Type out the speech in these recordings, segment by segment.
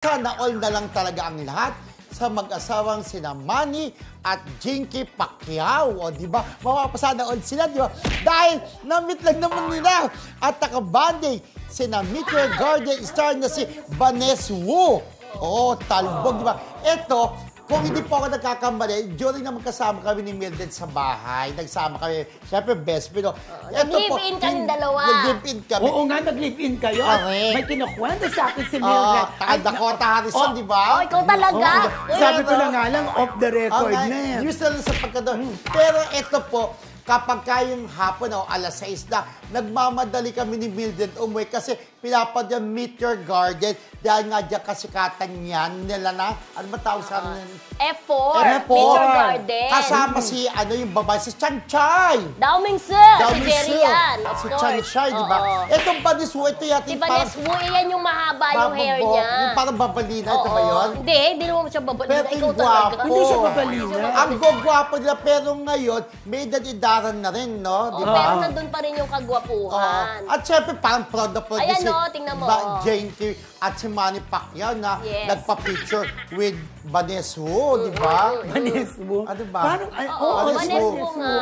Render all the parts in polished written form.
Sana all na lang talaga ang lahat sa mag-asawang sina Manny at Jinky Pacquiao. O, di ba? Mapapasana all sila, di ba? Dahil na-meet lang naman nila at nakabanding sina Meteor Garden star na si Vanessa Wu. Oo, talbog, di ba? Ito, kung hindi po ako nagkakamali, during na magkasama kami ni Mildred sa bahay, nagsama kami, syempre best friend. Nag-live-in kaming dalawa. Nag-live-in kami. Oo nga, nag-live-in kayo. Correct. May kinukwento sa akin si Mildred. Dakota Harrison, di ba? Oh, ikaw talaga. Sabi ko na nga lang, off the record na yan. News na lang sa pagkadon. Pero ito po, kapag kayong hapon o alas 6 na, nagmamadali kami ni Mildred umuwi kasi pinapad yung Meteor Garden dahil nga dyan kasikatan yan nila na, ano ba tawag sa akin? F4, Meteor Garden. Kasama si, yung babae, si Chan Chay. Dao Mingse, si Jerry yan. Si Chan Chay, di ba? Itong Vanessa Wu, ito yating si Vanessa Wu, yan yung mahaba yung hair niya. Yung parang babalina, ito ba yun? Hindi naman siya babalina. Pero Ikaw gwapo. talaga. Hindi siya babalina. Ang gwapo nila, pero ngayon, may edad-edaran na rin, no? Di ba? Pero nandun pa rin yung kagwapuhan. At syempre, parang proud na proud Ayan, tingnan mo. Jinky at si Manny Pacquiao na nagpa-picture with Vanessa Wu, di ba? Vanessa Wu? Ano ba? Parang, Vanessa Wu nga.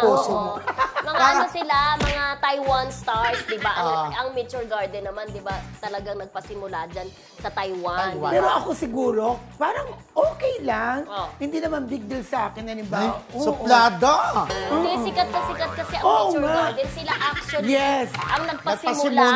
Mga ano sila, mga Taiwan stars, di ba? Ang Meteor Garden naman, di ba? Talagang nagpasimula dyan sa Taiwan. Pero ako siguro, parang okay lang. Hindi naman big deal sa akin. Halimbawa, Suplada! Hindi, sikat na sikat kasi ang Meteor Garden. Sila actually, ang nagpasimula.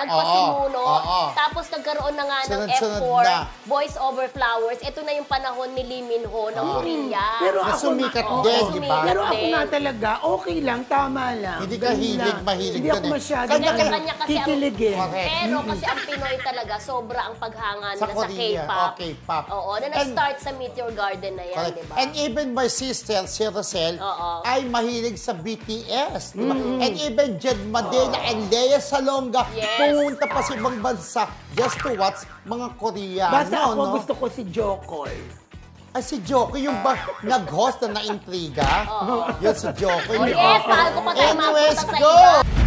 Nagpasimuno. Tapos nagkaroon na nga ng F4, Boys Over Flowers. Ito na yung panahon ni Lee Min Ho ng Korea. Pero ako sumikat din, di ba? Pero ako nga talaga, okay lang, tama lang. Hindi ka mahilig Hindi ako masyado. Kanya-kanya kasi kikiligin. Pero kasi ang Pinoy talaga, sobra ang paghanga nila sa K-pop. Oo, na nag-start sa Meteor Garden na yan, di ba? And even my sister, si Rosel, ay mahilig sa BTS, di ba? And even Jed Madela and Lea Salonga, pumunta pa sa ibang bansa just to watch mga Koreano. Basta ako gusto ko si Jokoy. Ay, si Jokoy, yung ba nag-host na na-intriga? Yun si Jokoy. Yes, mahal ko pa tayo Anyways, mapunta sa go! iba.